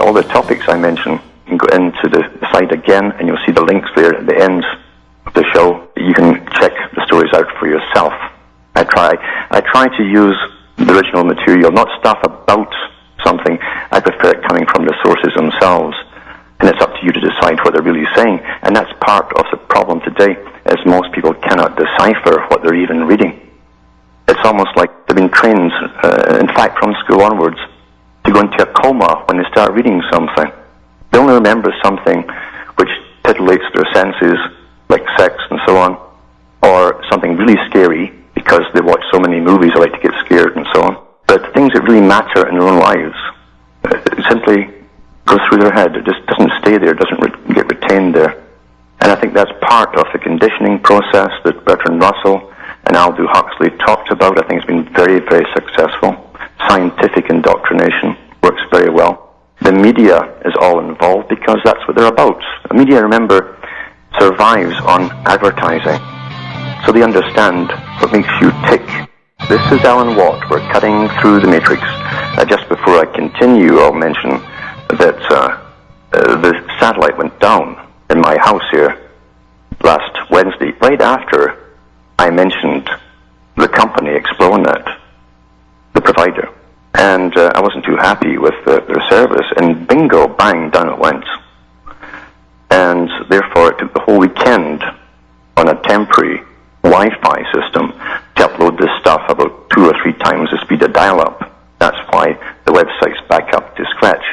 all the topics I mention. You can go into the site again, and you'll see the links there at the end of the show. You can check the stories out for yourself. I try to use the original material, not stuff about something. I prefer it coming from the sources themselves, and it's up to you to decide what they're really saying. And that's part of the problem today, as most people cannot decipher what they're even reading. It's almost like they've been trained, in fact, from school onwards, to go into a coma when they start reading something. They only remember something which titillates their senses, like sex and so on, or something really scary, because they watch so many movies, they like to get scared and so on. But things that really matter in their own lives simply go through their head. It just doesn't stay there, doesn't get retained there. And I think that's part of the conditioning process that Bertrand Russell and Aldous Huxley talked about. I think it's been very, very successful. Scientific indoctrination works very well. The media is all involved because that's what they're about. The media, remember, survives on advertising. So they understand what makes you tick. This is Alan Watt. We're cutting through the matrix. Just before I continue, I'll mention that the satellite went down in my house here last Wednesday, right after I mentioned the company, Explonet, the provider. And I wasn't too happy with their service, and bingo, bang, down it went. And therefore it took the whole weekend on a temporary Wi-Fi system to upload this stuff about 2 or 3 times the speed of dial-up. That's why the website's back up to scratch.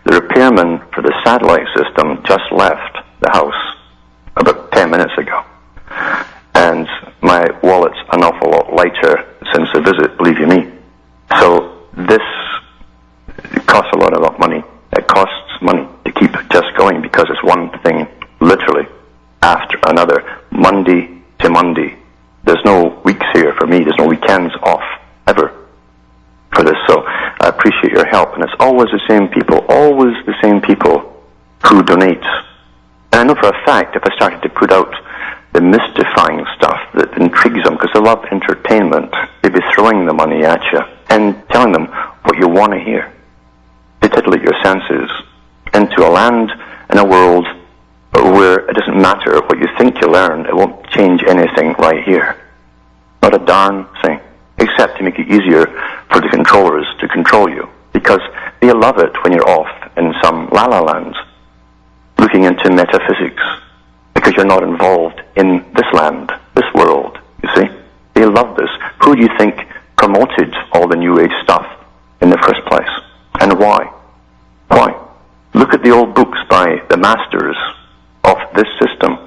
The repairman for the satellite system just left the house about 10 minutes ago. And my wallet's an awful lot lighter since the visit, believe you me. So this costs a lot of money. It costs money to keep it just going because it's one thing literally after another, Monday to Monday. There's no weeks here for me. There's no weekends off ever for this. So I appreciate your help. And it's always the same people who donate. And I know for a fact if I started to put out the mystifying stuff that intrigues them, because they love entertainment, they'd be throwing the money at you and telling them what you want to hear. They titillate your senses into a land and a world where it doesn't matter what you think you learn, it won't change anything right here. Not a darn thing, except to make it easier for the controllers to control you, because they love it when you're off in some la-la land, looking into metaphysics, because you're not involved in this land, this world, you see. They love this. Who do you think promoted all the New Age stuff in the first place? And why? Why? Look at the old books by the masters of this system,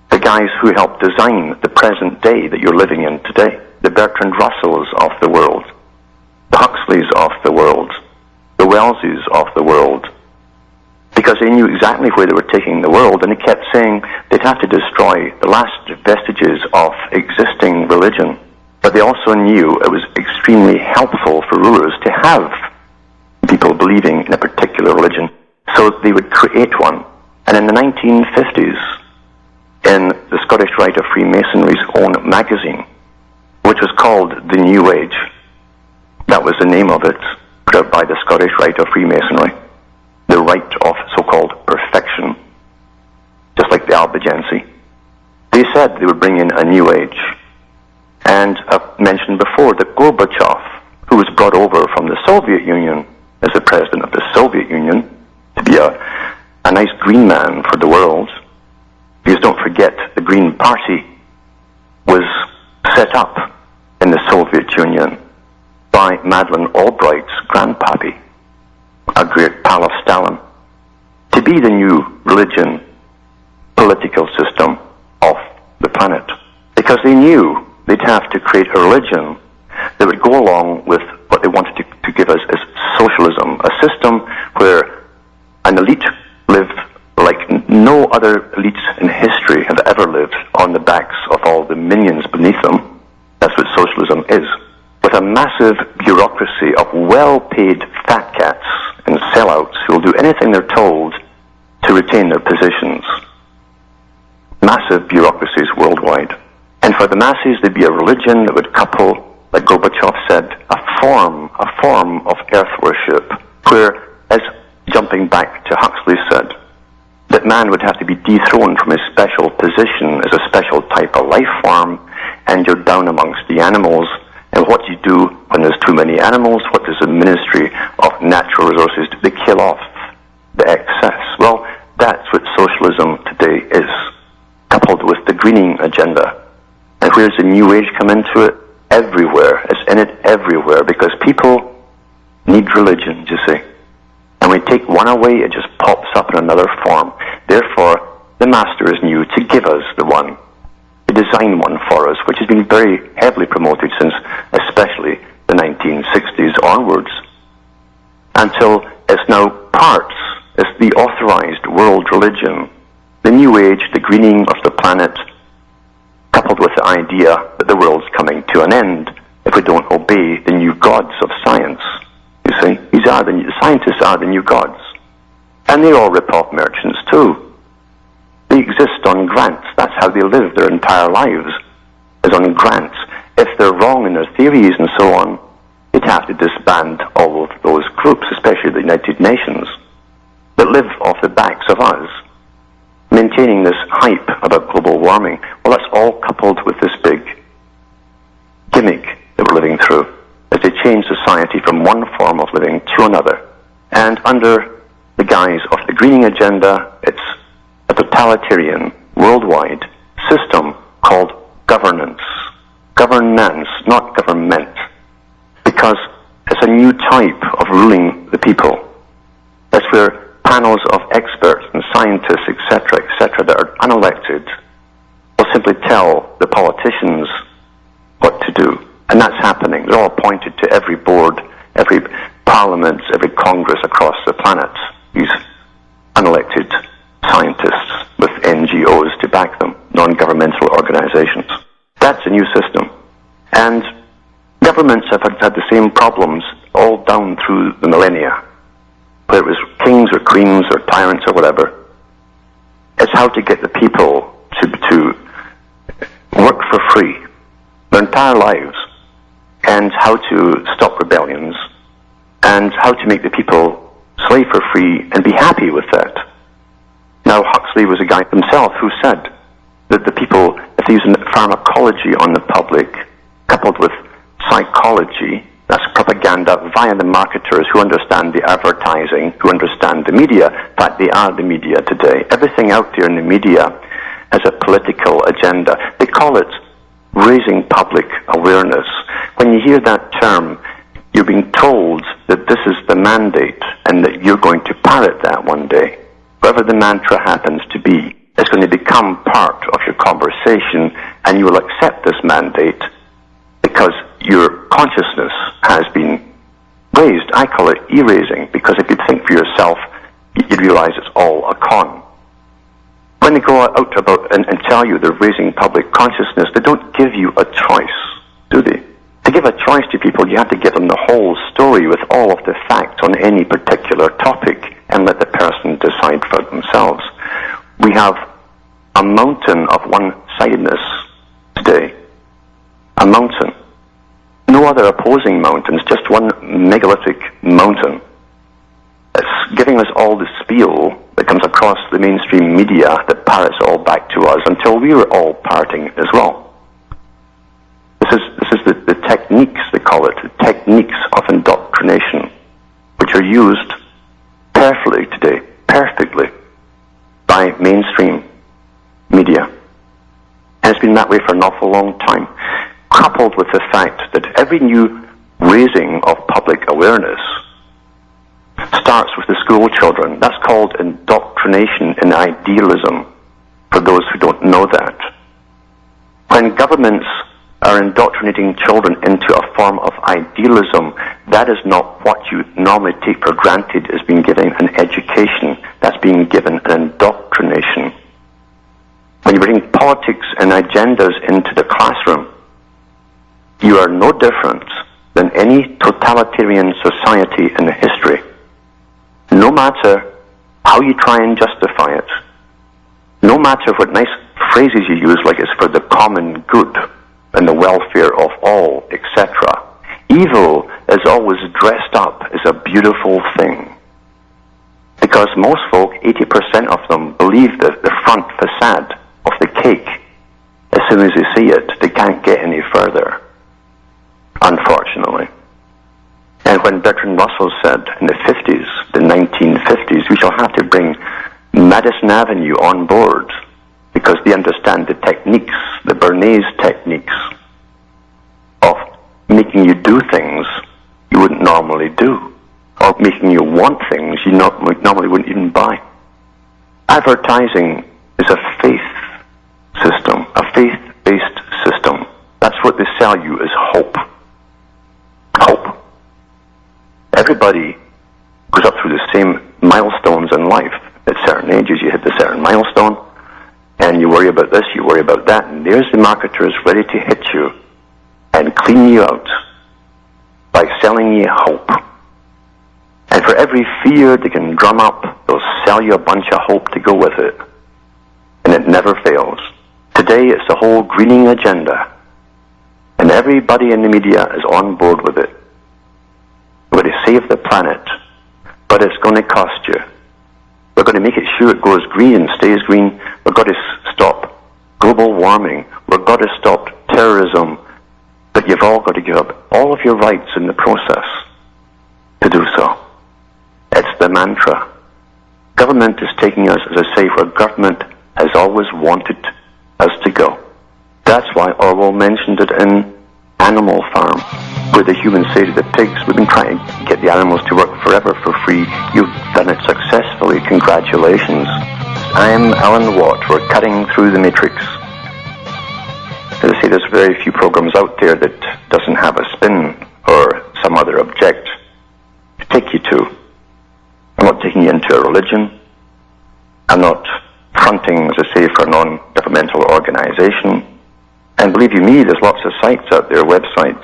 the guys who helped design the present day that you're living in today, the Bertrand Russells of the world, the Huxleys of the world, the Welleses of the world, because they knew exactly where they were taking the world, and they kept saying they'd have to destroy the last vestiges of existing religion. But they also knew it was extremely helpful for rulers to have people believing in a particular religion. So they would create one. And in the 1950s, in the Scottish Rite of Freemasonry's own magazine, which was called The New Age, that was the name of it, put out by the Scottish Rite of Freemasonry, the rite of so-called perfection, just like the Albigensi. They said they would bring in a new age. And I've mentioned before that Gorbachev, who was brought over from the Soviet Union as the president of the Soviet Union to be a nice green man for the world, because don't forget the Green Party was set up in the Soviet Union by Madeleine Albright's grandpappy, a great pal of Stalin, to be the new religion, political system of the planet. Because they knew they'd have to create a religion that would go along with what they wanted to give us as socialism, a system where an elite lived like no other elites in history have ever lived, on the backs of all the minions beneath them. That's what socialism is. With a massive bureaucracy of well-paid fat cats and sellouts who will do anything they're told to retain their positions. Massive bureaucracies worldwide. And for the masses, there'd be a religion that would couple, like Gorbachev said, a form of earth worship, where as jumping back to Huxley, said that man would have to be dethroned from his special position as a special type of life form, and you're down amongst the animals. And what do you do when there's too many animals? What does the Ministry of Natural Resources do? They kill off the excess. Well, that's what socialism today is, coupled with the greening agenda. And where's the New Age come into it? Everywhere. It's in it everywhere, because people need religion, you see. And when we take one away, it just pops up in another form. Therefore, the master is new to give us the one, to design one for us, which has been very heavily promoted since especially the 1960s onwards, until it's now parts. It's the authorized world religion, the New Age, the greening of the planet, coupled with the idea that the world's coming to an end if we don't obey the new gods of science. You see, the scientists are the new gods. And they all rip off merchants too. They exist on grants. That's how they live their entire lives, is on grants. If they're wrong in their theories and so on, they'd have to disband all of those groups, especially the United Nations, that live off the backs of us, maintaining this hype about global warming. Well, that's all coupled with this big gimmick that we're living through, as they change society from one form of living to another. And under the guise of the greening agenda, it's a totalitarian, worldwide system called governance. Governance, not government. Because it's a new type of ruling the people. That's where panels of experts and scientists, etc., that are unelected will simply tell the politicians what to do. And that's happening. They're all appointed to every board, every parliament, every congress across the planet. These unelected scientists with NGOs to back them, non-governmental organizations. That's a new system. And governments have had the same problems all down through the millennia, whether it was kings or queens or tyrants or whatever. It's how to get the people to work for free their entire lives, and how to stop rebellions, and how to make the people slave for free and be happy with that. Now, Huxley was a guy himself who said that the people, if they use pharmacology on the public, coupled with psychology, that's propaganda via the marketers who understand the advertising, who understand the media. In fact, they are the media today. Everything out there in the media has a political agenda. They call it raising public awareness. When you hear that term, you're being told that this is the mandate and that you're going to parrot that one day. Whatever the mantra happens to be, it's going to become part of your conversation, and you will accept this mandate because your consciousness has been raised. I call it erasing, because if you think for yourself, you realize it's all a con. When they go out about and tell you they're raising public consciousness, they don't give you a choice, do they? To give a choice to people, you have to give them the whole story with all of the facts on any particular topic and let the person decide for themselves. We have a mountain of one-sidedness today. A mountain. No other opposing mountains, just one megalithic mountain. It's giving us all the spiel that comes across the mainstream media that parrots all back to us until we were all parroting as well. This is the techniques, they call it, the techniques of indoctrination, which are used perfectly today, perfectly, by mainstream media. And it's been that way for an awful long time, coupled with the fact that every new raising of public awareness starts with the school children. That's called indoctrination and idealism, for those who don't know that. When governments are indoctrinating children into a form of idealism, that is not what you normally take for granted as being given an education. That's being given an indoctrination. When you bring politics and agendas into the classroom, you are no different than any totalitarian society in history. No matter how you try and justify it, no matter what nice phrases you use, like it's for the common good and the welfare of all, etc., evil is always dressed up as a beautiful thing. Because most folk, 80% of them, believe the front facade of the cake. As soon as they see it, they can't get any further, unfortunately. And when Bertrand Russell said in the 50s, the 1950s, we shall have to bring Madison Avenue on board because they understand the techniques, the Bernays techniques of making you do things you wouldn't normally do, or making you want things you normally wouldn't even buy. Advertising is a faith system, a faith-based system. That's what they sell you as hope. Hope. Everybody goes up through the same milestones in life. At certain ages, you hit a certain milestone, and you worry about this, you worry about that, and there's the marketers ready to hit you and clean you out by selling you hope. And for every fear they can drum up, they'll sell you a bunch of hope to go with it. And it never fails. Today, it's the whole greening agenda. And everybody in the media is on board with it. We're going to save the planet, but it's going to cost you. We're going to make it sure it goes green and stays green. We've got to stop global warming. We've got to stop terrorism. But you've all got to give up all of your rights in the process to do so. It's the mantra. Government is taking us, as I say, where government has always wanted us to go. That's why Orwell mentioned it in Animal Farm, where the humans say to the pigs, we've been trying to get the animals to work forever for free. You've done it successfully. Congratulations. I am Alan Watt. We're cutting through the matrix. As I say, there's very few programs out there that doesn't have a spin or some other object to take you to. I'm not taking you into a religion. I'm not fronting, as I say, for a non-governmental organization. And believe you me, there's lots of sites out there, websites,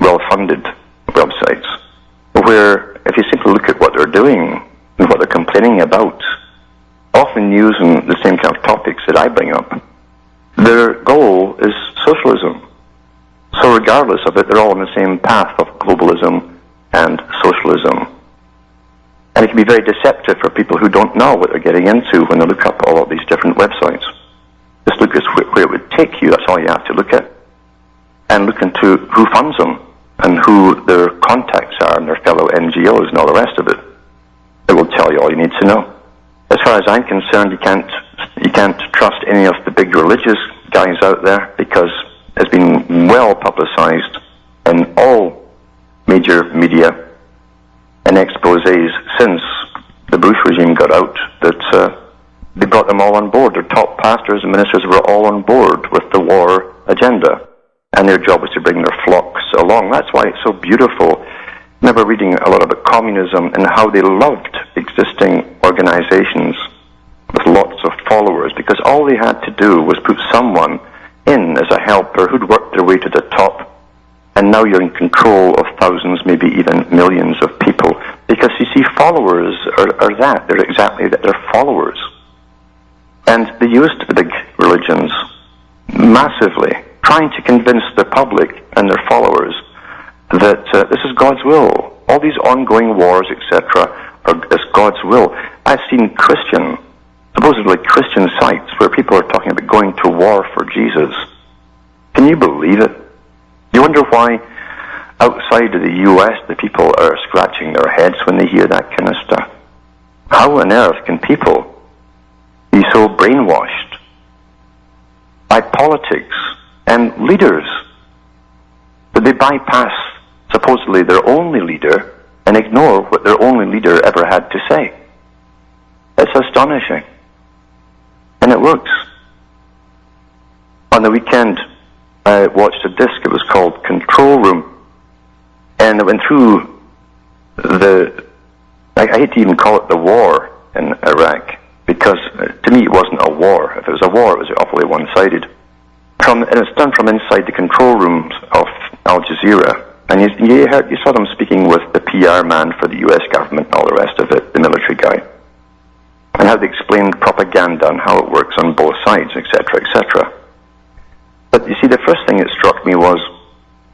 well-funded websites, where if you simply look at what they're doing and what they're complaining about, often using the same kind of topics that I bring up, their goal is socialism. So regardless of it, they're all on the same path of globalism and socialism. And it can be very deceptive for people who don't know what they're getting into when they look up all of these different websites. Just look at where it would take you, that's all you have to look at. And look into who funds them and who their contacts are and their fellow NGOs and all the rest of it. It will tell you all you need to know. As far as I'm concerned, you can't trust any of the big religious guys out there because it's been well publicized in all major media and exposés since the Bush regime got out that they brought them all on board. Their top pastors and ministers were all on board with the war agenda, and their job was to bring their flocks along. That's why it's so beautiful. I remember reading a lot about communism and how they loved existing organizations with lots of followers, because all they had to do was put someone in as a helper who'd worked their way to the top, and now you're in control of thousands, maybe even millions of people. Because you see, followers are that. They're exactly that. They're followers. And they used the big religions massively, trying to convince the public and their followers that this is God's will. All these ongoing wars, etc., is God's will. I've seen supposedly Christian sites where people are talking about going to war for Jesus. Can you believe it? You wonder why outside of the U.S. the people are scratching their heads when they hear that kind of stuff. How on earth can people be so brainwashed by politics and leaders that they bypass supposedly their only leader and ignore what their only leader ever had to say? It's astonishing. And it works. On the weekend, I watched a disc. It was called Control Room. And it went through I hate to even call it the war in Iraq, because to me it wasn't a war. If it was a war, it was awfully one-sided. And it's done from inside the control rooms of Al Jazeera. And you saw them speaking with the PR man for the US government and all the rest of it, the military guy. And how they explained propaganda and how it works on both sides, etc., etc. But you see, the first thing that struck me was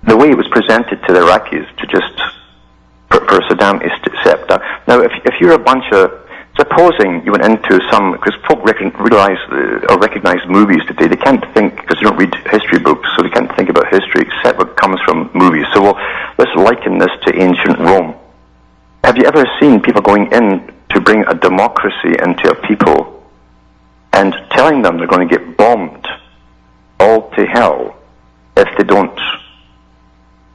the way it was presented to the Iraqis to just, for Saddam, is to accept that. Now, if you're a bunch of supposing you went into some, because folk recognize movies today, they can't think, because they don't read history books, so they can't think about history except what comes from movies. So let's liken this to ancient Rome. Have you ever seen people going in to bring a democracy into a people and telling them they're going to get bombed all to hell if they don't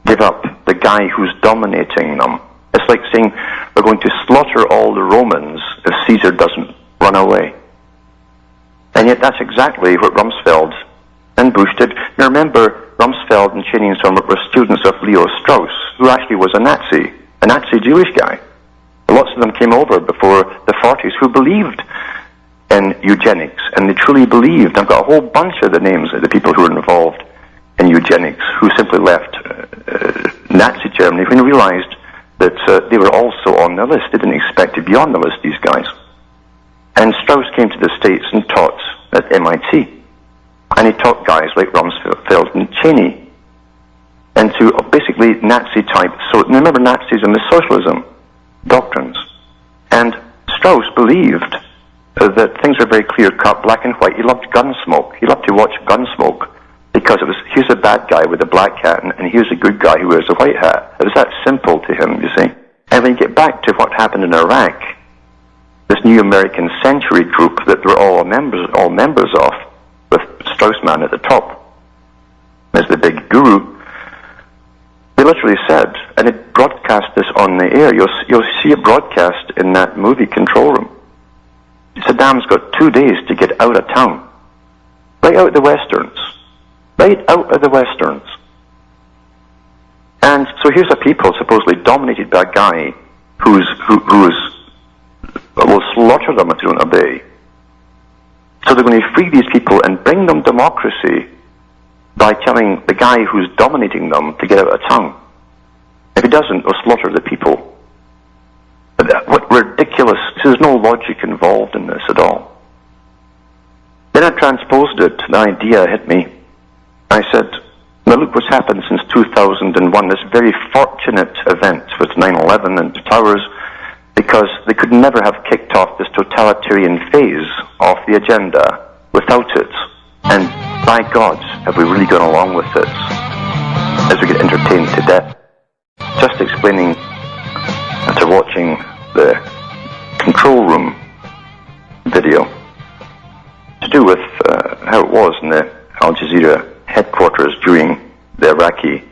give up the guy who's dominating them? It's like saying we're going to slaughter all the Romans if Caesar doesn't run away. And yet that's exactly what Rumsfeld and Bush did. Now remember, Rumsfeld and Cheney and so on were students of Leo Strauss, who actually was a Nazi Jewish guy. Lots of them came over before the 40s who believed in eugenics, and they truly believed. I've got a whole bunch of the names of the people who were involved in eugenics who simply left Nazi Germany when they realized that they were also on the list. They didn't expect to be on the list, these guys. And Strauss came to the States and taught at MIT. And he taught guys like Rumsfeld and Cheney into basically Nazi type. So remember, Nazism is socialism doctrines. And Strauss believed that things were very clear-cut, black and white. He loved Gunsmoke. He loved to watch Gunsmoke because it was, here's a bad guy with a black hat and here's a good guy who wears a white hat. It was that simple to him, you see. And when you get back to what happened in Iraq, this new American Century group that we're all members of, with Straussman at the top as the big guru, they literally said, and it broadcast this on the air, you'll see a broadcast in that movie Control Room. Saddam's got 2 days to get out of town. Right out of the westerns. Right out of the westerns. And so here's a people supposedly dominated by a guy who will slaughter them if they don't obey. So they're going to free these people and bring them democracy by telling the guy who's dominating them to get out of town. If he doesn't, they'll slaughter the people. What ridiculous, there's no logic involved in this at all. Then I transposed it, the idea hit me. I said, now look what's happened since 2001, this very fortunate event with 9/11 and the towers, because they could never have kicked off this totalitarian phase of the agenda without it. And by God, have we really gone along with it as we get entertained to death. Just explaining, after watching the Control Room video, to do with how it was in the Al Jazeera headquarters during the Iraqi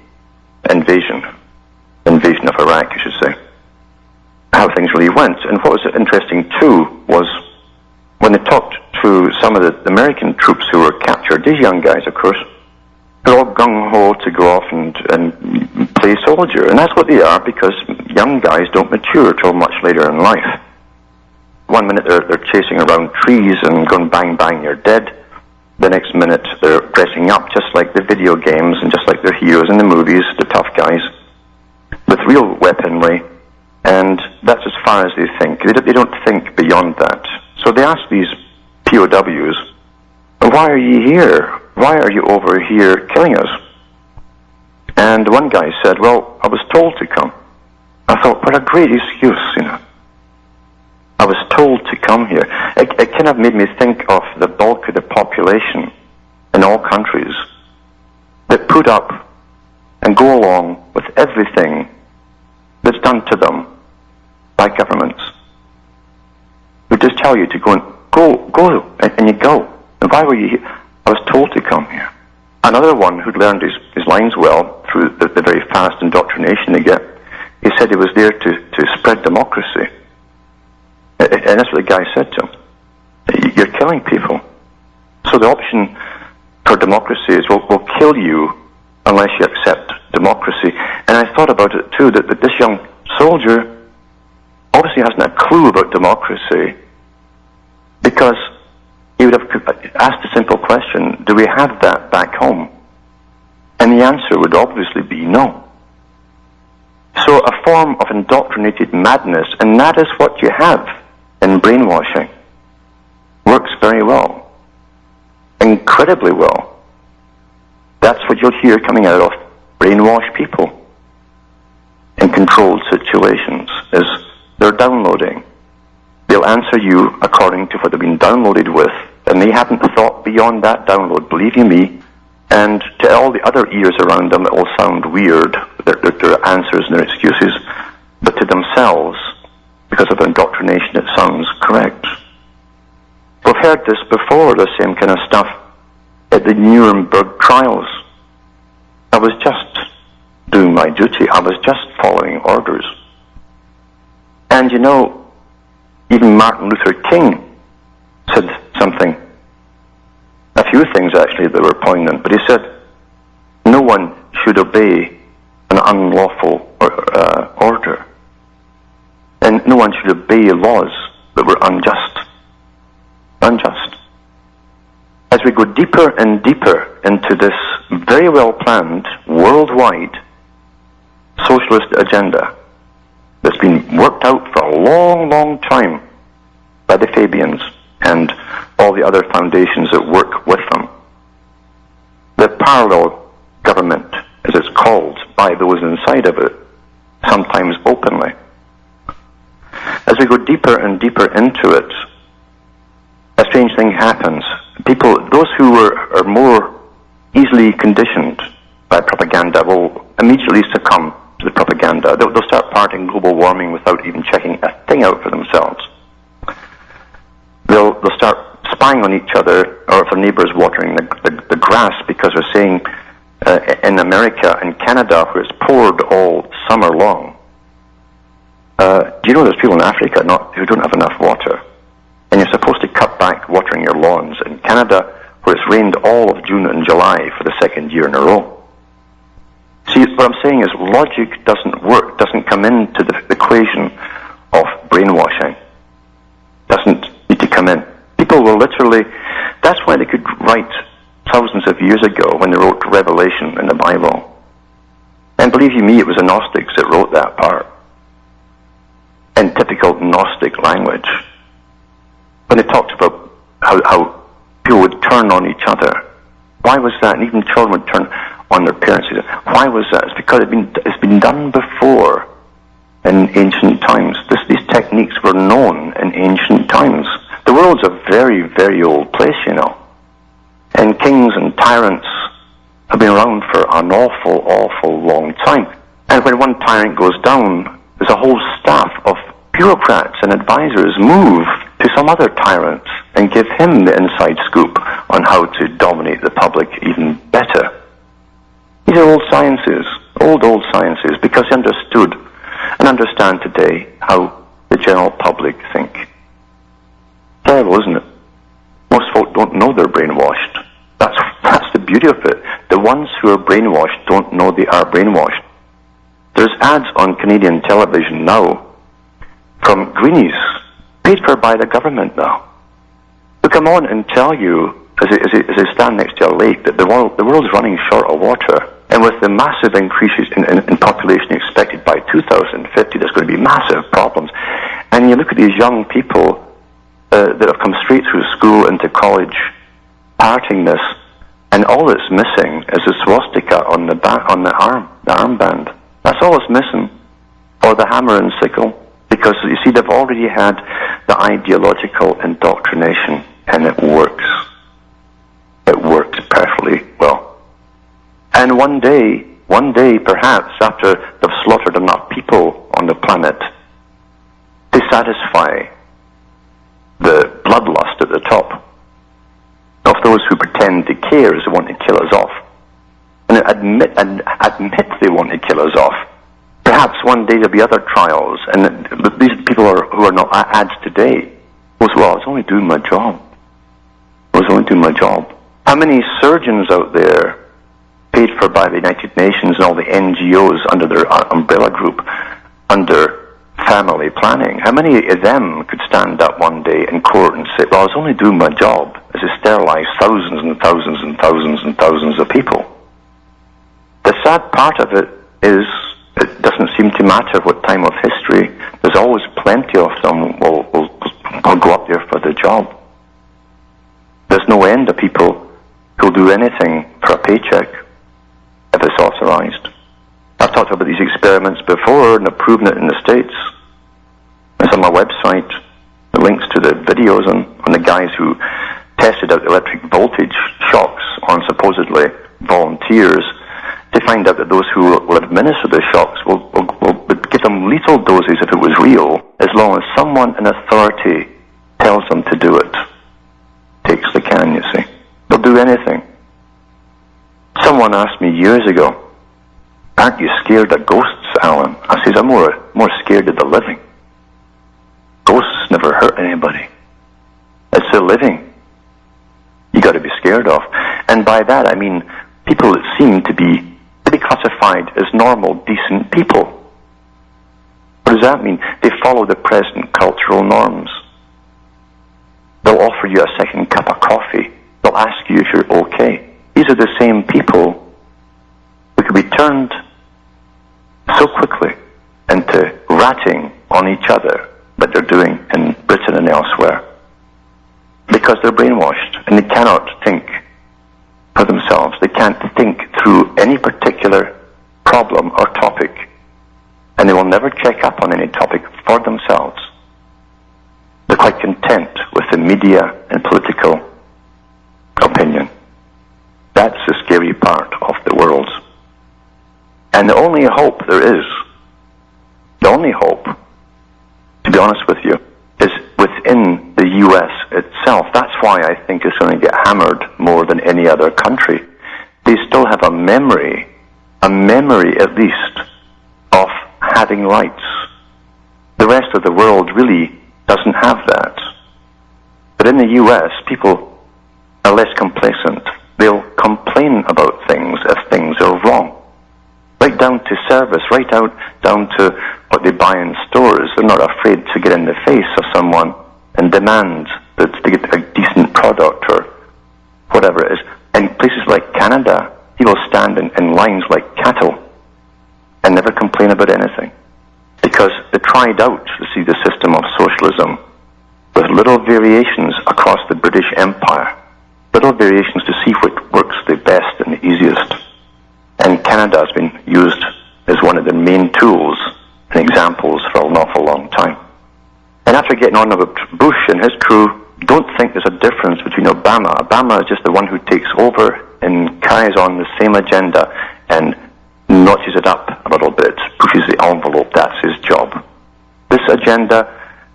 invasion of Iraq, I should say, how things really went. And what was interesting too was when they talked to some of the American troops who were captured, these young guys, of course, they're all gung-ho to go off and play soldier. And that's what they are, because young guys don't mature till much later in life. 1 minute they're chasing around trees and going bang, bang, you're dead. The next minute they're dressing up just like the video games and just like their heroes in the movies, the tough guys, with real weaponry. And that's as far as they think. They don't think beyond that. So they ask these POWs, why are you here? Why are you over here killing us? And one guy said, well, I was told to come. I thought, what a great excuse, you know. I was told to come here. It kind of made me think of the bulk of the population in all countries that put up and go along with everything that's done to them by governments. They just tell you to go, and you go. And why were you here? I was told to come here. Another one who'd learned his lines well through the very fast indoctrination they get, he said he was there to spread democracy. And that's what the guy said to him. You're killing people. So the option for democracy is we'll kill you unless you accept democracy. And I thought about it too, that this young soldier obviously hasn't a clue about democracy, because he would have asked a simple question, do we have that back home? And the answer would obviously be no. So a form of indoctrinated madness, and that is what you have in brainwashing, works very well, incredibly well. That's what you'll hear coming out of brainwashed people in controlled situations, is they're downloading They'll answer you according to what they've been downloaded with, and they haven't thought beyond that download, believe you me. And to all the other ears around them, it will sound weird, their answers and their excuses, but to themselves, because of indoctrination, it sounds correct. We've heard this before, the same kind of stuff, at the Nuremberg trials. I was just doing my duty. I was just following orders. And you know, even Martin Luther King said something, a few things actually that were poignant, but he said, no one should obey an unlawful order. And no one should obey laws that were unjust. Unjust. As we go deeper and deeper into this very well planned, worldwide socialist agenda that's been worked out for a long, long time by the Fabians and all the other foundations that work with them. The parallel government, as it's called by those inside of it, sometimes openly. As we go deeper and deeper into it, a strange thing happens. People, those who are more easily conditioned by propaganda will immediately succumb to the propaganda. They'll start parting global warming without even checking a thing out for themselves. They'll start spying on each other, or if their neighbour's watering the grass, because they're saying in America and Canada, where it's poured all summer long, do you know there's people in Africa who don't have enough water? And you're supposed to cut back watering your lawns. In Canada, where it's rained all of June and July for the second year in a row. See, what I'm saying is logic doesn't work, doesn't come into the equation of brainwashing. Doesn't need to come in. People will literally, that's why they could write thousands of years ago when they wrote Revelation in the Bible. And believe you me, it was the Gnostics that wrote that part. In typical Gnostic language. When they talked about how people would turn on each other. Why was that? And even children would turn on their parents. Why was that? It's because it's been done before in ancient times. These techniques were known in ancient times. The world's a very, very old place, you know. And kings and tyrants have been around for an awful, awful long time. And when one tyrant goes down, there's a whole staff of bureaucrats and advisors move to some other tyrant and give him the inside scoop on how to dominate the public even better. These are old sciences, old sciences, because they understood and understand today how the general public think. Terrible, isn't it? Most folk don't know they're brainwashed. That's the beauty of it. The ones who are brainwashed don't know they are brainwashed. There's ads on Canadian television now from greenies, paid for by the government now, who come on and tell you, as they stand next to a lake, that the world's running short of water. And with the massive increases in population expected by 2050, there's going to be massive problems. And you look at these young people that have come straight through school into college, parting this, and all that's missing is the swastika on the armband. That's all that's missing, or the hammer and sickle, because you see they've already had the ideological indoctrination, and it works. It works perfectly well. And one day, perhaps, after they've slaughtered enough people on the planet to satisfy the bloodlust at the top of those who pretend to care as they want to kill us off, and admit they want to kill us off. Perhaps one day there'll be other trials, and these people who are not ads today will say, well, I was only doing my job. How many surgeons out there, paid for by the United Nations and all the NGOs under their umbrella group, under family planning, how many of them could stand up one day in court and say, well, I was only doing my job, as they sterilize thousands and thousands and thousands and thousands of people? The sad part of it is, it doesn't seem to matter what time of history, there's always plenty of them will go up there for the job. There's no end of people who'll do anything for a paycheck if it's authorized. I've talked about these experiments before, and I've proven it in the States. It's on my website. the links to the videos on the guys who tested out electric voltage shocks on supposedly volunteers, to find out that those who will administer the shocks will give them lethal doses if it was real, as long as someone in authority tells them to do it. Takes the can, you see. They'll do anything. Someone asked me years ago, aren't you scared of ghosts, Alan? I said, I'm more scared of the living. Ghosts never hurt anybody. It's the living you got to be scared of. And by that I mean people that seem to be classified as normal, decent people. What does that mean? They follow the present cultural norms. They'll offer you a second cup of coffee. They'll ask you if you're okay. These are the same people who can be turned so quickly into ratting on each other that they're doing in Britain and elsewhere, because they're brainwashed and they cannot think for themselves. They can't think through any particular problem or topic, and they will never check up on any topic for themselves. They're quite content with the media and political opinion. That's the scary part of the world. And the only hope there is, the only hope, to be honest with you, is within the U.S. itself. That's why I think it's going to get hammered more than any other country. They still have a memory at least, of having rights. The rest of the world really doesn't have that. But in the U.S., people are less complacent. They'll complain about things if things are wrong. Right down to service, right down to what they buy in stores. They're not afraid to get in the face of someone and demand that they get a decent product or whatever it is. In places like Canada, people stand in lines like cattle and never complain about anything, because they tried out, you see, the system of socialism with little variations across the British Empire, little variations to see what works the best and the easiest. And Canada has been used as one of the main tools and examples for an awful long time. And after getting on about Bush and his crew, don't think there's a difference between Obama. Obama is just the one who takes over and carries on the same agenda and notches it up a little bit, pushes the envelope. That's his job. This agenda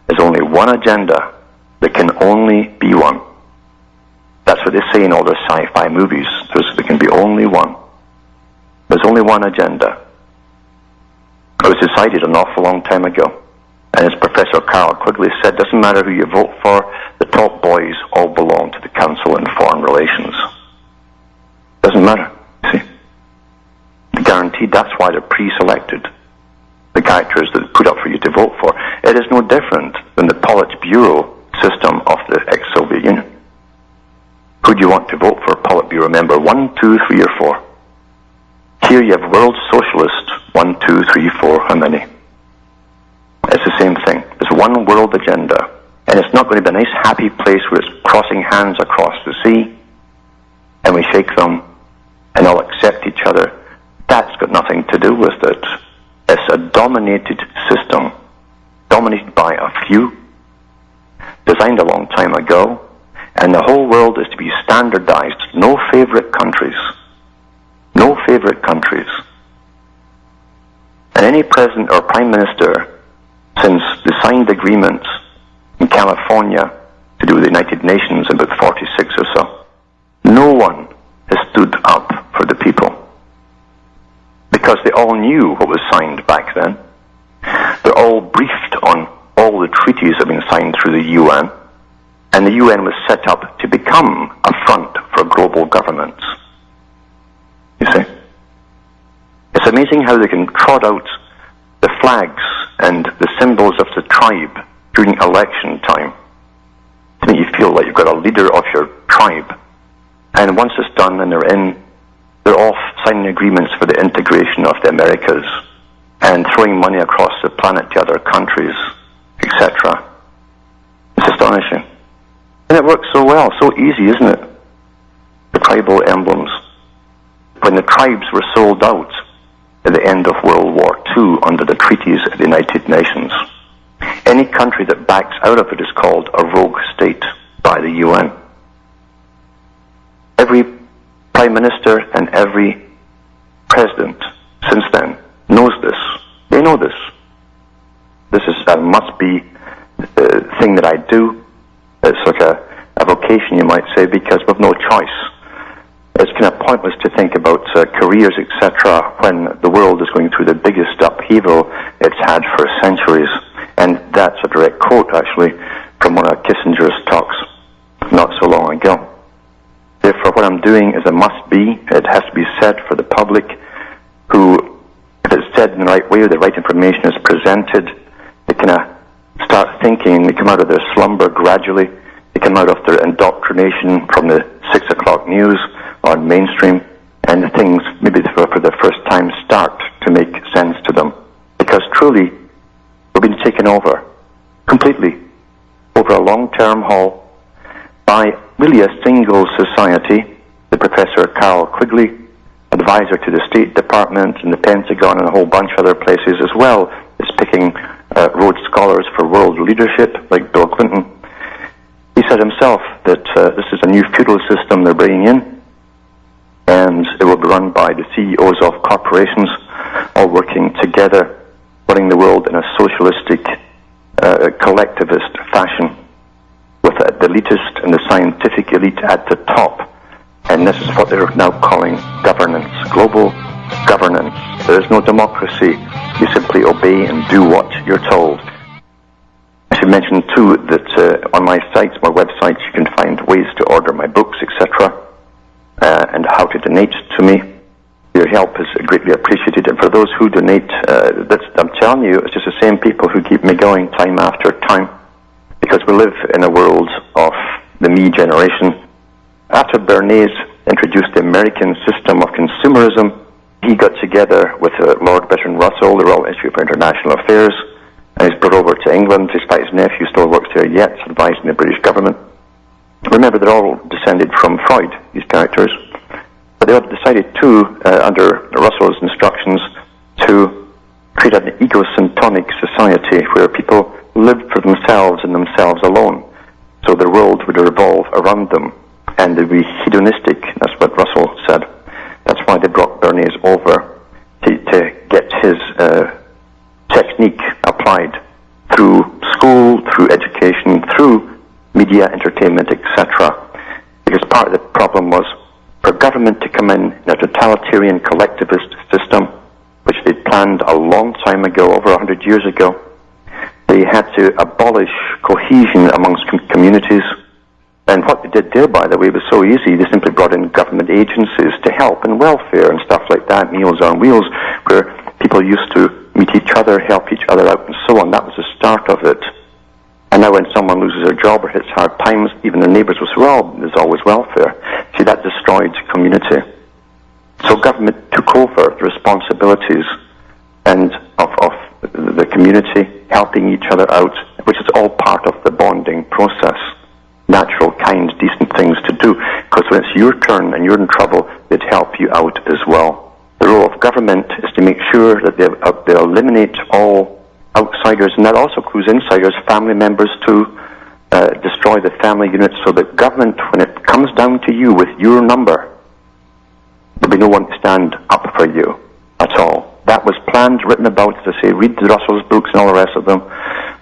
is only one agenda. There can only be one. That's what they say in all their sci-fi movies. There can be only one. There's only one agenda. It was decided an awful long time ago. And as Professor Carl Quigley said, doesn't matter who you vote for, the top boys all belong to the Council on Foreign Relations. Doesn't matter, see. Guaranteed, that's why they're pre-selected. The characters that put up for you to vote for. It is no different than the Politburo system of the ex-Soviet Union. Who do you want to vote for Politburo member 1, 2, 3, or 4? Here you have world socialist 1, 2, 3, 4, how many? It's the same thing. There's one world agenda. And it's not going to be a nice happy place where it's crossing hands across the sea and we shake them and all accept each other. That's got nothing to do with it. It's a dominated system, dominated by a few, designed a long time ago, and the whole world is to be standardized. No favorite countries. No favorite countries. And any president or prime minister, since the signed agreement in California to do with the United Nations in about 46 or so, no one has stood up for the people. Because they all knew what was signed back then. They're all briefed on all the treaties that have been signed through the UN, and the UN was set up to become a front for global governance. You see? It's amazing how they can trot out the flags and the symbols of the tribe during election time to make you feel like you've got a leader of your tribe. And once it's done and they're off signing agreements for the integration of the Americas and throwing money across the planet to other countries, etc. It's astonishing. And it works so well, so easy, isn't it? The tribal emblems. When the tribes were sold out at the end of World War II under the treaties of the United Nations, Any country that backs out of it is called a rogue state by the UN. Every Prime Minister and every President since then knows this. They know this. This is a must-be thing that I do. It's like a vocation, you might say, because we've no choice. It's kind of pointless to think about careers, etc., when the world is going through the biggest upheaval it's had for centuries. And that's a direct quote, actually, from one of Kissinger's talks not so long ago. Therefore, what I'm doing is a must-be. It has to be said for the public who, if it's said in the right way, the right information is presented, they kind of start thinking, they come out of their slumber gradually, they come out of their indoctrination from the 6 o'clock news on mainstream, and the things, maybe for the first time, start to make sense to them. Because truly, we've been taken over, completely, over a long-term haul, by really a single society. The Professor Carol Quigley, advisor to the State Department and the Pentagon and a whole bunch of other places as well, is picking Rhodes Scholars for world leadership, like Bill Clinton. He said himself that this is a new feudal system they're bringing in, and it will be run by the CEOs of corporations, all working together, running the world in a socialistic, collectivist fashion, with the elitist and the scientific elite at the top. And this is what they're now calling governance, global governance. There is no democracy. You simply obey and do what you're told. I should mention, too, that on my sites, my websites, you can find ways to order my books, etc., and how to donate to me. Your help is greatly appreciated. And for those who donate, I'm telling you, it's just the same people who keep me going time after time, because we live in a world of the me generation. After Bernays introduced the American system of consumerism, he got together with Lord Bertrand Russell, the Royal Institute for International Affairs, and he's brought over to England, despite his nephew still works there yet, advising the British government. Remember, they're all descended from Freud, these characters. But they all decided, too, under Russell's instructions, to create an egocentric society where people lived for themselves and themselves alone. So the world would revolve around them, and they'd be hedonistic. That's what Russell said. That's why they brought Bernays over, to get his technique applied through school, through education, through media, entertainment, etc. Because part of the problem was for government to come in a totalitarian collectivist system, which they planned a long time ago, over 100 years ago. They had to abolish cohesion amongst communities. And what they did there, by the way, was so easy. They simply brought in government agencies to help in welfare and stuff like that, Meals on Wheels, where people used to meet each other, help each other out, and so on. That was the start of it. And now when someone loses their job or hits hard times, even their neighbours will say, well, there's always welfare. See, that destroyed community. So government took over the responsibilities and of the community, helping each other out, which is all part of the bonding process. Natural, kind, decent things to do. Because when it's your turn and you're in trouble, they'd help you out as well. The role of government is to make sure that they eliminate all outsiders, and that also includes insiders, family members, to destroy the family unit, so that government, when it comes down to you with your number, there'll be no one to stand up for you at all. That was planned, written about, as I say, read the Russell's books and all the rest of them.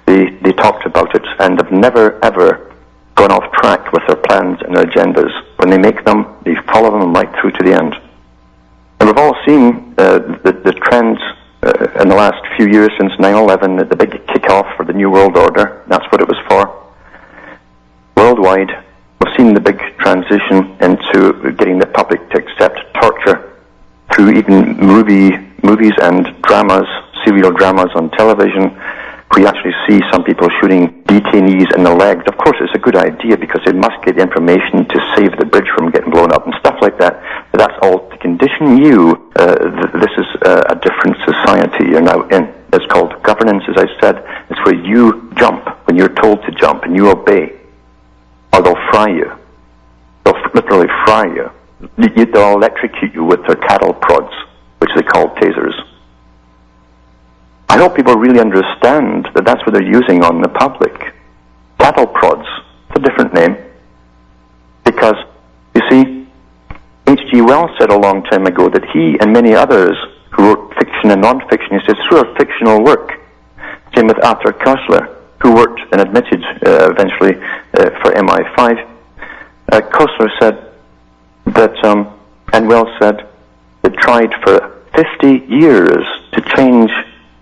They talked about it, and have never, ever gone off track with their plans and their agendas. When they make them, they follow them right through to the end. And we've all seen the trends in the last few years since 9/11, the big kickoff for the New World Order. That's what it was for. Worldwide, we've seen the big transition into getting the public to accept torture through even movies and dramas, serial dramas on television, where you actually see some people shooting detainees in the leg. Of course, it's a good idea because they must get information to save the bridge from getting blown up and stuff like that. But that's all to condition you. This is a different society you're now in. It's called governance, as I said. It's where you jump when you're told to jump and you obey, or they'll fry you. They'll literally fry you. They'll electrocute you with their cattle prods, which they call tasers. I hope people really understand that that's what they're using on the public. Cattle prods. It's a different name. Because, you see, H.G. Wells said a long time ago that he and many others who wrote fiction and non-fiction, he says, through our fictional work. Same with Arthur Koestler, who worked and admitted eventually for MI5. Koestler said that, and Wells said, they tried for 50 years to change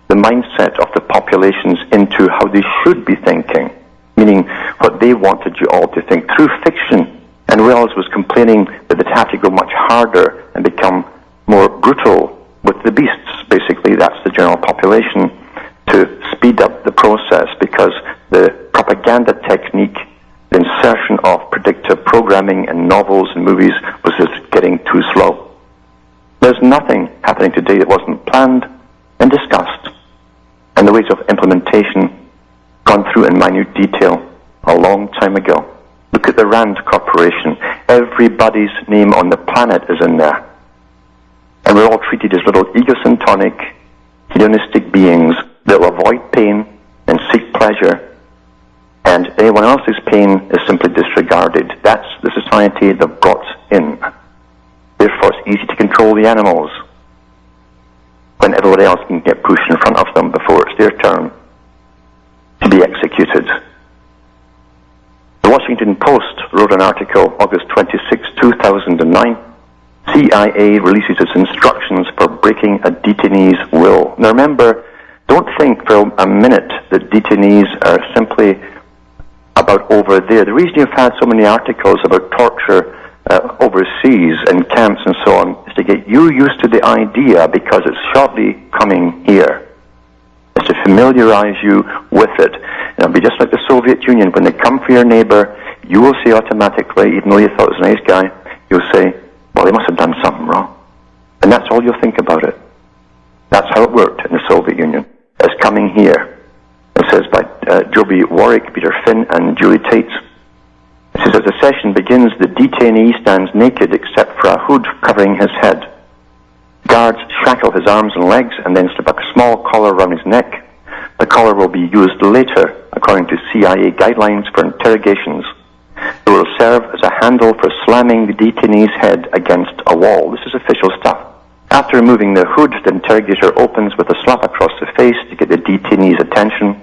the mindset of the populations into how they should be thinking, meaning what they wanted you all to think through fiction. And Wells was complaining that they'd have to go much harder and become more brutal with the beasts, basically. That's the general population, to speed up the process, because the propaganda technique, the insertion of predictive programming in novels and movies was just getting too slow. There's nothing happening today that wasn't planned and discussed, and the ways of implementation gone through in minute detail a long time ago. Look at the Rand Corporation. Everybody's name on the planet is in there. And we're all treated as little egocentric, hedonistic beings that will avoid pain and seek pleasure, and anyone else's pain is simply disregarded. That's the society they've got in. Therefore, it's easy to control the animals when everybody else can get pushed in front of them before it's their turn to be executed. The Washington Post wrote an article, August 26, 2009, CIA releases its instructions for breaking a detainee's will. Now remember, don't think for a minute that detainees are simply about over there. The reason you've had so many articles about torture overseas in camps and so on is to get you used to the idea, because it's shortly coming here. It's to familiarize you with it. And it'll be just like the Soviet Union. When they come for your neighbor, you will say automatically, even though you thought it was a nice guy, you'll say, well, they must have done something wrong. And that's all you'll think about it. That's how it worked in the Soviet Union. It's coming here. It says by Joby Warwick, Peter Finn, and Julie Tate. It says, as the session begins, the detainee stands naked except for a hood covering his head. Guards shackle his arms and legs and then slip a small collar around his neck. The collar will be used later, according to CIA guidelines, for interrogations. It will serve as a handle for slamming the detainee's head against a wall. This is official stuff. After removing the hood, the interrogator opens with a slap across the face to get the detainee's attention,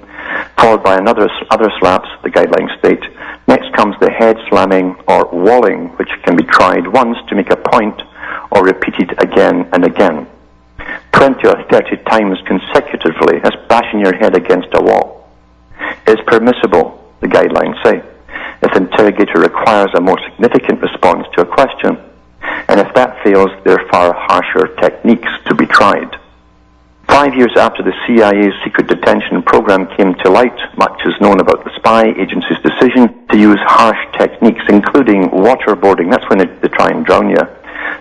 followed by other slaps, the guidelines state. Next comes the head slamming or walling, which can be tried once to make a point or repeated again and again. 20 or 30 times consecutively, as bashing your head against a wall. Is permissible, the guidelines say, if the interrogator requires a more significant response to a question, and if that fails, there are far harsher techniques to be tried. 5 years after the CIA's secret detention program came to light, much is known about the spy agency's decision to use harsh techniques, including waterboarding. That's when they try and drown you,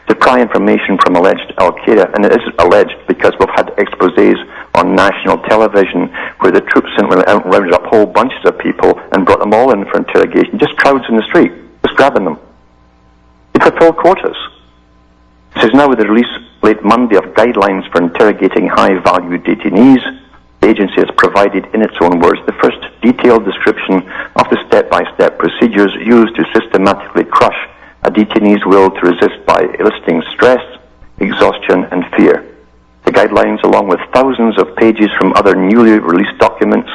to pry information from alleged Al-Qaeda. And it is alleged because we've had exposés on national television where the troops went out and rounded up whole bunches of people and brought them all in for interrogation, just crowds in the street, just grabbing them. They fulfill quotas. It says now with the release late Monday of guidelines for interrogating high-value detainees, the agency has provided, in its own words, the first detailed description of the step-by-step procedures used to systematically crush a detainee's will to resist by eliciting stress, exhaustion, and fear. The guidelines, along with thousands of pages from other newly released documents,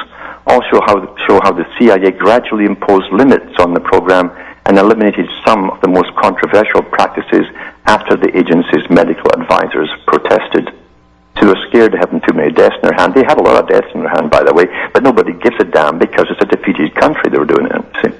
all show how the CIA gradually imposed limits on the program and eliminated some of the most controversial practices after the agency's medical advisors protested. So they're scared of having too many deaths in their hand. They have a lot of deaths in their hand, by the way, but nobody gives a damn because it's a defeated country they were doing it in. See?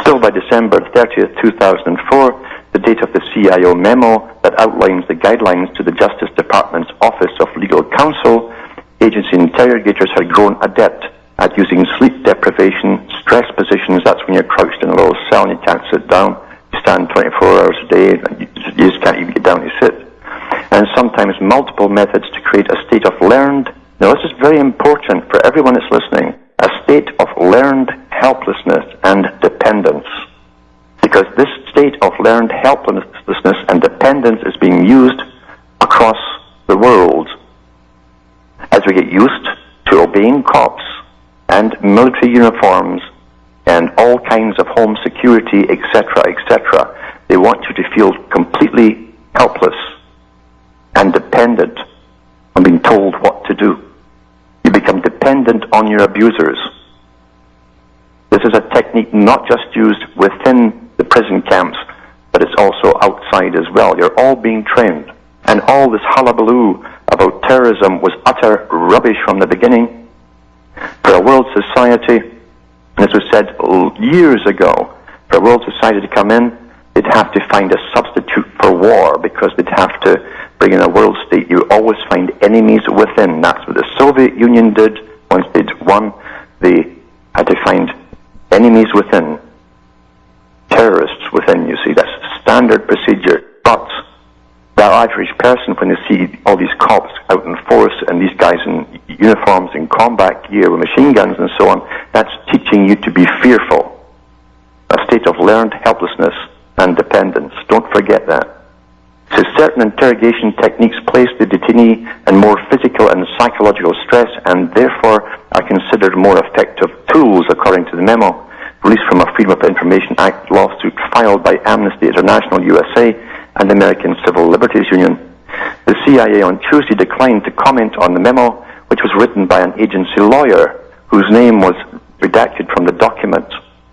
Still by December 30th, 2004, the date of the CIO memo that outlines the guidelines to the Justice Department's Office of Legal Counsel, agency interrogators had grown adept at using sleep deprivation, stress positions. That's when you're crouched in a little cell and you can't sit down. You stand 24 hours a day and you just can't even get down to sit. And sometimes multiple methods to create a state of learned, now this is very important for everyone that's listening, a state of learned helplessness and dependence. Because this state of learned helplessness and dependence is being used across the world as to get used to obeying cops and military uniforms and all kinds of home security, etc., etc. They want you to feel completely helpless and dependent on being told what to do. You become dependent on your abusers. This is a technique not just used within the prison camps, but it's also outside as well. You're all being trained. And all this hullabaloo about terrorism was utter rubbish from the beginning. For a world society, and as was said years ago, for a world society to come in, they'd have to find a substitute for war, because they'd have to bring in a world state. You always find enemies within. That's what the Soviet Union did. Once they'd won, they had to find enemies within, terrorists within, you see. That's standard procedure. But the average person, when they see all these cops out in force and these guys in uniforms and combat gear with machine guns and so on, that's teaching you to be fearful. A state of learned helplessness and dependence. Don't forget that. So certain interrogation techniques place the detainee in more physical and psychological stress, and therefore are considered more effective tools, according to the memo released from a Freedom of Information Act lawsuit filed by Amnesty International USA and the American Civil Liberties Union. The CIA on Tuesday declined to comment on the memo, which was written by an agency lawyer whose name was redacted from the document.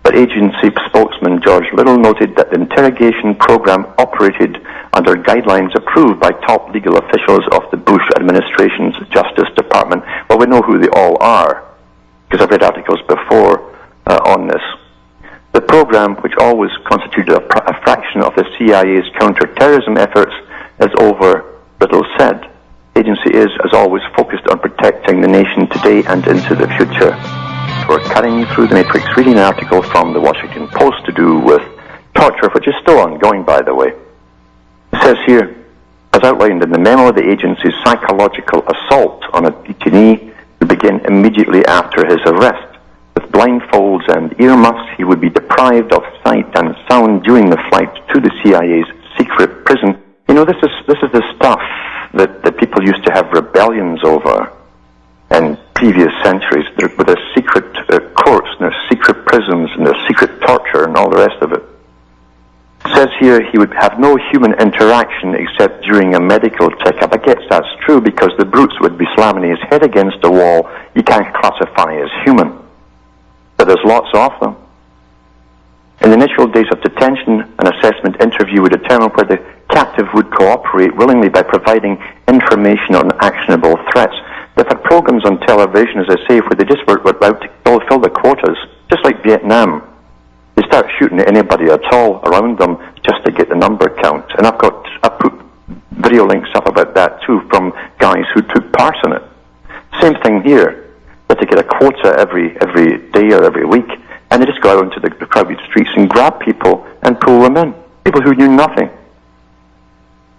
But agency spokesman George Little noted that the interrogation program operated under guidelines approved by top legal officials of the Bush administration's Justice Department. Well, we know who they all are, because I've read articles before on this. The program, which always constituted a fraction of the CIA's counter-terrorism efforts, is over little said. The agency is, as always, focused on protecting the nation today and into the future. We're cutting through the matrix, reading an article from the Washington Post to do with torture, which is still ongoing, by the way. It says here, as outlined in the memo, the agency's psychological assault on a detainee would begin immediately after his arrest. With blindfolds and ear muffs, he would be deprived of sight and sound during the flight to the CIA's secret prison. You know, this is the stuff that people used to have rebellions over in previous centuries, with their secret courts and their secret prisons and their secret torture and all the rest of it. It says here he would have no human interaction except during a medical checkup. I guess that's true, because the brutes would be slamming his head against a wall. You can't classify as human. But there's lots of them. In the initial days of detention, an assessment interview would determine whether the captive would cooperate willingly by providing information on actionable threats. They've had programs on television, as I say, where they just were out to fill the quotas, just like Vietnam. They start shooting at anybody at all around them just to get the number count. And I've put video links up about that too from guys who took part in it. Same thing here. They have to get a quota every day or every week, and they just go out into the crowded streets and grab people and pull them in. People who knew nothing.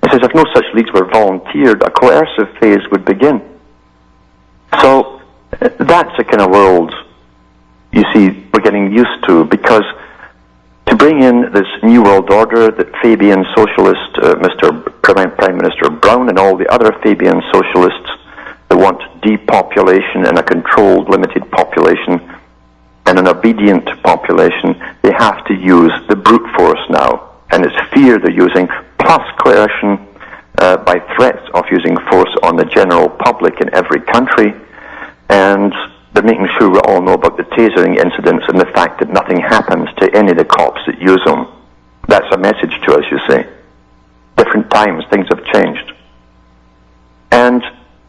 It says if no such leads were volunteered, a coercive phase would begin. So that's the kind of world, you see, we're getting used to, because to bring in this new world order that Fabian socialist, Mr. Prime Minister Brown and all the other Fabian socialists that want depopulation and a controlled, limited population and an obedient population, they have to use the brute force now. And it's fear they're using, plus coercion by threats of using force on the general public in every country. And they're making sure we all know about the tasering incidents and the fact that nothing happens to any of the cops that use them. That's a message to us, you see. Different times, things have changed. And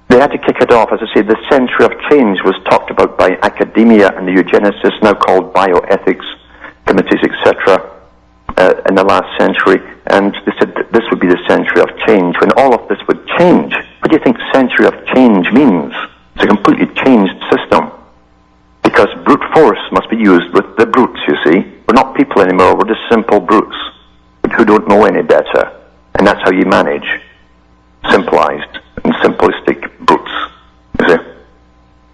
they had to kick it off. As I say, the century of change was talked about by academia and the eugenicists, now called bioethics committees, etc., in the last century. And they said that this would be the century of change, when all of this would change. What do you think century of change means? It's a completely changed system. Because brute force must be used with the brutes, you see. We're not people anymore, we're just simple brutes who don't know any better. And that's how you manage simplified and simplistic brutes, you see.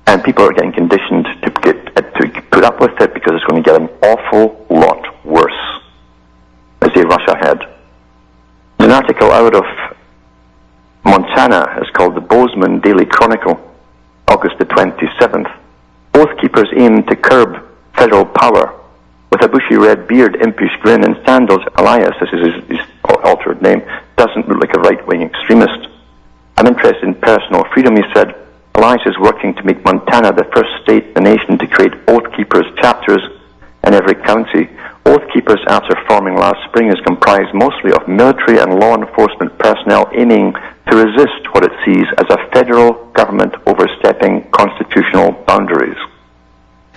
And people are getting conditioned to put up with it, because it's going to get an awful lot worse as they rush ahead. There's an article out of Montana, it's called the Bozeman Daily Chronicle. August the 27th. Oath keepers aim to curb federal power. With a bushy red beard, impish grin, and sandals, Elias, this is his altered name, doesn't look like a right-wing extremist. I'm interested in personal freedom, he said. Elias is working to make Montana the first state in the nation to create Oath Keepers chapters in every county. Oath Keepers, after forming last spring, is comprised mostly of military and law enforcement personnel aiming to resist what it sees as a federal government overstepping constitutional boundaries.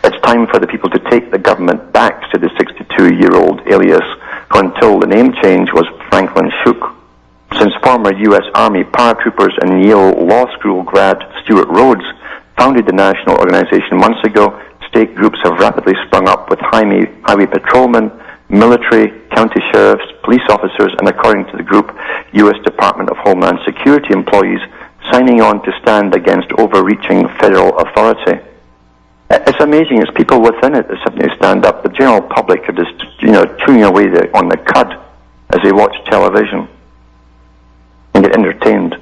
It's time for the people to take the government back, said the 62-year-old alias, who until the name change was Franklin Shook. Since former U.S. Army paratroopers and Yale Law School grad Stuart Rhodes founded the national organization months ago, state groups have rapidly sprung up with highway patrolmen, military, county sheriffs, police officers, and according to the group, U.S. Department of Homeland Security employees signing on to stand against overreaching federal authority. It's amazing. It's people within it that suddenly stand up. The general public are just, chewing away on the cud as they watch television and get entertained.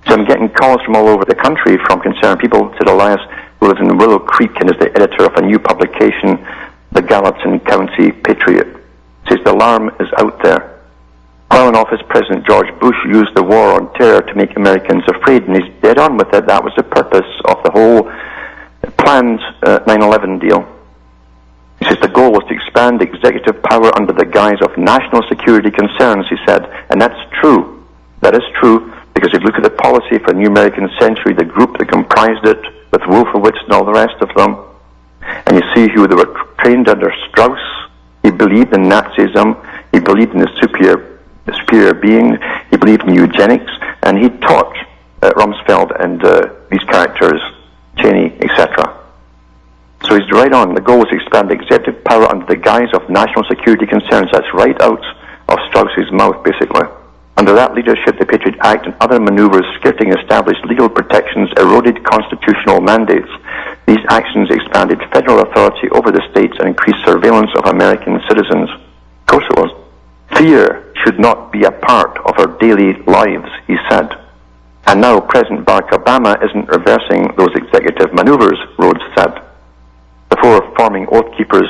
So I'm getting calls from all over the country from concerned people, said Elias, who lives in Willow Creek and is the editor of a new publication, the Gallatin County Patriot. Says the alarm is out there. While in office, President George Bush used the war on terror to make Americans afraid, and he's dead on with it. That was the purpose of the whole planned 9/11 deal. He says the goal was to expand executive power under the guise of national security concerns, he said, and that's true. That is true, because if you look at the policy for a new American century, the group that comprised it, with Wolfowitz and all the rest of them, and you see who they were trained under Strauss. He believed in Nazism, he believed in the superior being, he believed in eugenics, and he taught Rumsfeld and these characters, Cheney, etc. So he's right on. The goal was to expand executive power under the guise of national security concerns. That's right out of Strauss's mouth, basically. Under that leadership, the Patriot Act and other maneuvers skirting established legal protections eroded constitutional mandates. These actions expanded federal authority over the states and increased surveillance of American citizens. Of course it was. Fear should not be a part of our daily lives, he said. And now President Barack Obama isn't reversing those executive maneuvers, Rhodes said. Before forming Oath Keepers,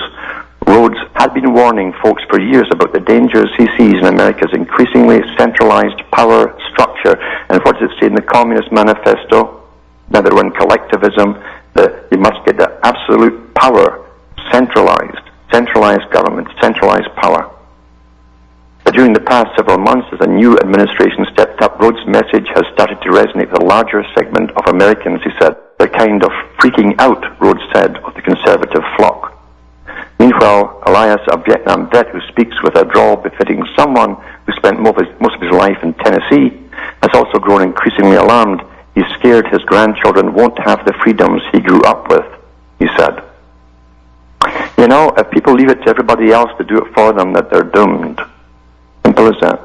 Rhodes had been warning folks for years about the dangers he sees in America's increasingly centralized power structure. And what does it say in the Communist Manifesto? Now that we're in collectivism, that you must get the absolute power centralized government, centralized power. But during the past several months, as a new administration stepped up, Rhodes' message has started to resonate with a larger segment of Americans, he said. They're kind of freaking out, Rhodes said, of the conservative flock. Meanwhile, Elias, a Vietnam vet who speaks with a drawl befitting someone who spent most of his life in Tennessee, has also grown increasingly alarmed. He's scared his grandchildren won't have the freedoms he grew up with, he said. If people leave it to everybody else to do it for them, that they're doomed. Simple as that.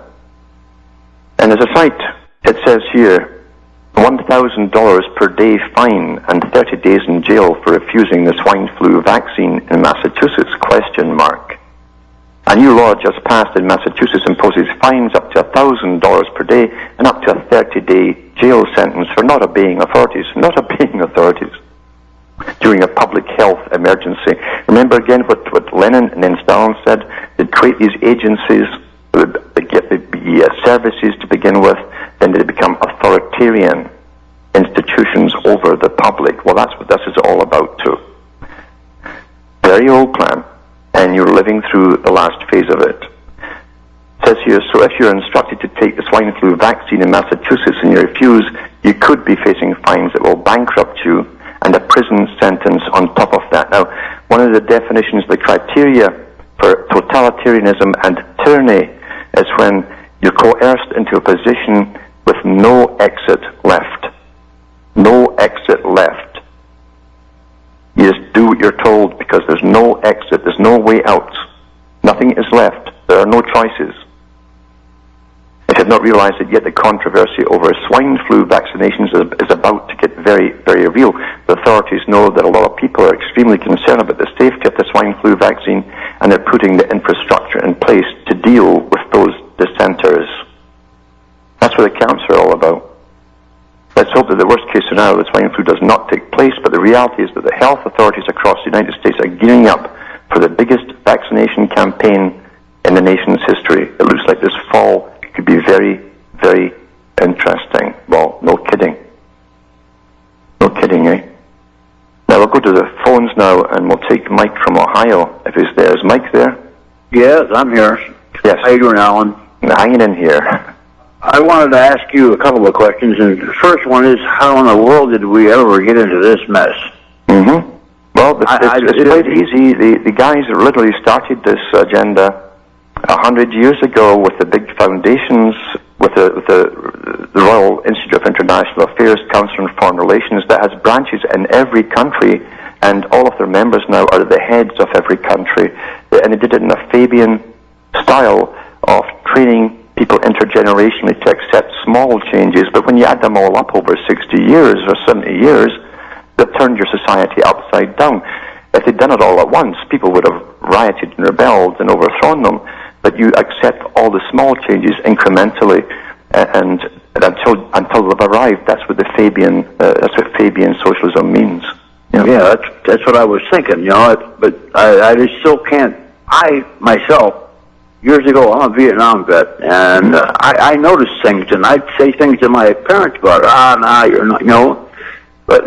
And as a site, it says here, $1,000 per day fine and 30 days in jail for refusing the swine flu vaccine in Massachusetts, ? A new law just passed in Massachusetts imposes fines up to $1,000 per day and up to a 30-day jail sentence for not obeying authorities. During a public health emergency. Remember again what Lenin and then Stalin said? They'd create these agencies, they'd get the services to begin with, then they'd become authoritarian institutions over the public. Well, that's what this is all about too. Very old plan, and you're living through the last phase of it. It says here, so if you're instructed to take the swine flu vaccine in Massachusetts and you refuse, you could be facing fines that will bankrupt you and a prison sentence on top of that. Now, one of the definitions, the criteria for totalitarianism and tyranny is when you're coerced into a position with no exit left. No exit left. You just do what you're told because there's no exit, there's no way out. Nothing is left. There are no choices. If you've not realized it yet, the controversy over swine flu vaccinations is about to get very, very real. The authorities know that a lot of people are extremely concerned about the safety of the swine flu vaccine, and they're putting the infrastructure in place to deal with those dissenters. That's what the camps are all about. Let's hope that the worst case scenario, the swine flu, does not take place, but the reality is that the health authorities across the United States are gearing up for the biggest vaccination campaign in the nation's history. It looks like this fall could be very, very interesting. Well, no kidding. No kidding, eh? Now we'll go to the phones now, and we'll take Mike from Ohio, if he's there. Is Mike there? Yes, I'm here. Yes. How you doing, Alan? Hanging in here. I wanted to ask you a couple of questions, and the first one is, how in the world did we ever get into this mess? Mm-hmm. Well, it's quite easy. The guys that literally started this agenda 100 years ago with the big foundations, with the Royal Institute of International Affairs, Council on Foreign Relations, that has branches in every country, and all of their members now are the heads of every country. And they did it in a Fabian style of training people intergenerationally to accept small changes, but when you add them all up over 60 years or 70 years, they've turned your society upside down. If they'd done it all at once, people would have rioted and rebelled and overthrown them, but you accept all the small changes incrementally, and until they've arrived. That's what that's what Fabian socialism means. Yeah, that's what I was thinking, you know, but I just still can't. I, myself, years ago, I'm a Vietnam vet, and I noticed things, and I'd say things to my parents about, you're not, you know. But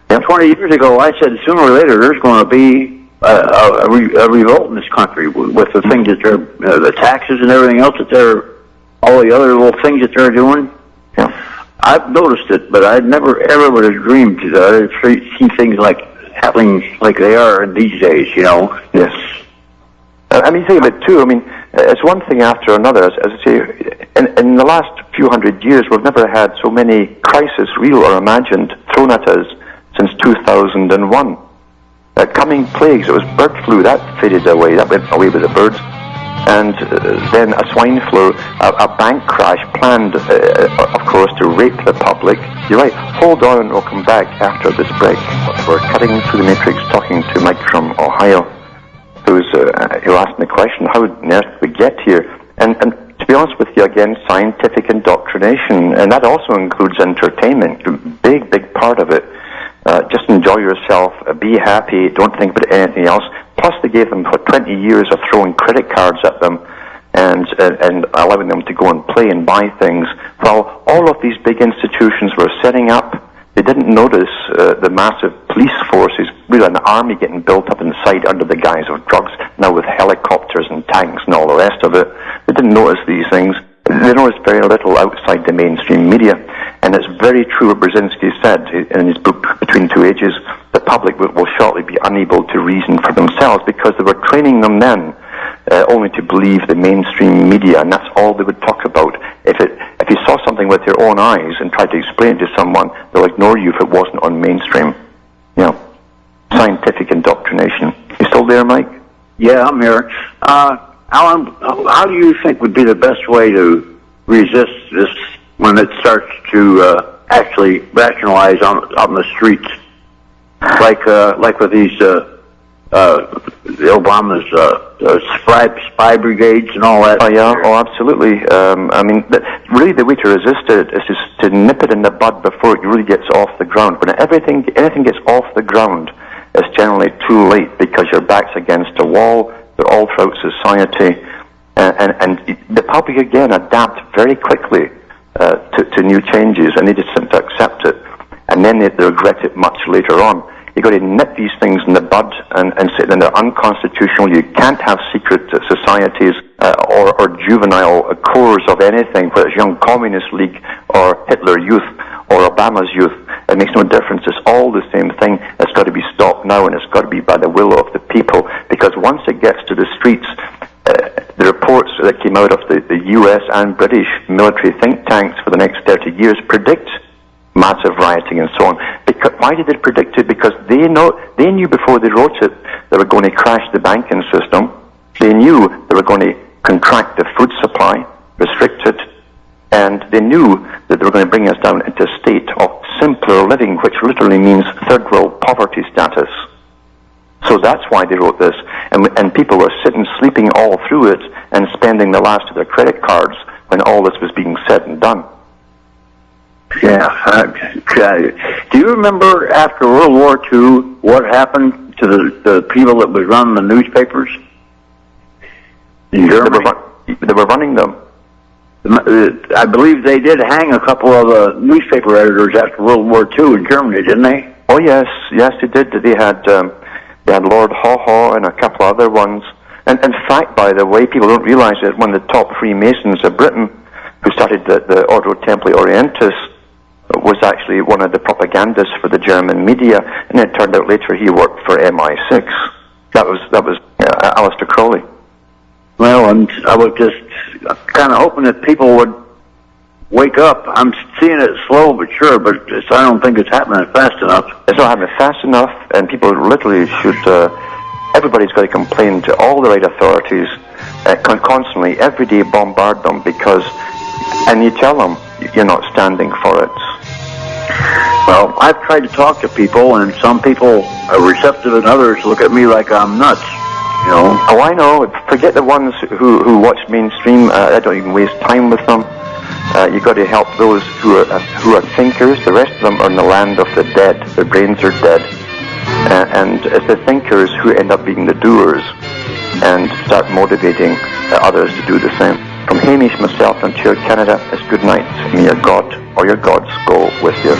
20 years ago, I said sooner or later there's going to be a revolt in this country with the things that they're, the taxes and everything else all the other little things that they're doing. Yeah. I've noticed it, but I never ever would have dreamed that I'd see things happening like they are in these days, you know. Yes. I mean, think of it too. I mean, it's one thing after another. As I say, in the last few hundred years, we've never had so many crises, real or imagined, thrown at us since 2001. Coming plagues, it was bird flu, that faded away, that went away with the birds. And then a swine flu, a bank crash planned, of course, to rape the public. You're right. Hold on, and we'll come back after this break. We're cutting through the matrix, talking to Mike from Ohio, who asked me the question, how on earth did we get here? And to be honest with you, again, scientific indoctrination, and that also includes entertainment, big part of it. Just enjoy yourself, be happy, don't think about anything else. Plus, they gave them for 20 years of throwing credit cards at them and allowing them to go and play and buy things. While all of these big institutions were setting up, they didn't notice the massive police forces, really an army getting built up inside under the guise of drugs, now with helicopters and tanks and all the rest of it. They didn't notice these things. They noticed very little outside the mainstream media. And it's very true what Brzezinski said in his book, Between Two Ages. The public will shortly be unable to reason for themselves because they were training them then only to believe the mainstream media, and that's all they would talk about. If you saw something with your own eyes and tried to explain it to someone, they'll ignore you if it wasn't on mainstream. You know, scientific indoctrination. You still there, Mike? Yeah, I'm here. Alan, how do you think would be the best way to resist this when it starts to actually rationalize out in the streets, like with these the Obama's spy brigades and all that? Oh yeah, absolutely. I mean, really, the way to resist it is just to nip it in the bud before it really gets off the ground. When anything gets off the ground, it's generally too late because your back's against a wall. They're all throughout society, and the public again adapt very quickly to new changes, and they just seem to accept it, and then they regret it much later on. You've got to nip these things in the bud and say that they're unconstitutional. You can't have secret societies or juvenile cores of anything, whether it's Young Communist League or Hitler Youth or Obama's Youth. It makes no difference. It's all the same thing. It's got to be stopped now, and it's got to be by the will of the people, because once it gets to the streets, the reports that came out of the US and British military think tanks for the next 30 years predict massive rioting and so on. Why did they predict it? Because they knew before they wrote it they were going to crash the banking system. They knew they were going to contract the food supply, restrict it, and they knew that they were going to bring us down into a state of simpler living, which literally means third world poverty status. So that's why they wrote this. And people were sitting, sleeping all through it and spending the last of their credit cards when all this was being said and done. Yeah. Do you remember after World War II what happened to the people that was running the newspapers in Germany? They were running them. I believe they did hang a couple of the newspaper editors after World War II in Germany, didn't they? Oh yes, they did. They had Lord Haw and a couple other ones. And in fact, by the way, people don't realize that one of the top Freemasons of Britain, who started the Ordo Templi Orientis, was actually one of the propagandists for the German media, and it turned out later he worked for MI6. That was Aleister Crowley. Well, and I was just kind of hoping that people would wake up. I'm seeing it slow but sure, but I don't think it's happening fast enough. It's not happening fast enough, and people literally should. Everybody's got to complain to all the right authorities, constantly, every day bombard them, and you tell them you're not standing for it. Well, I've tried to talk to people, and some people are receptive, and others look at me like I'm nuts. You know? Oh, I know. Forget the ones who watch mainstream. I don't even waste time with them. You've got to help those who are thinkers. The rest of them are in the land of the dead. Their brains are dead. And it's the thinkers who end up being the doers and start motivating others to do the same. From Hamish, myself, and Ontario, Canada, it's good night. May your God or your gods go with you.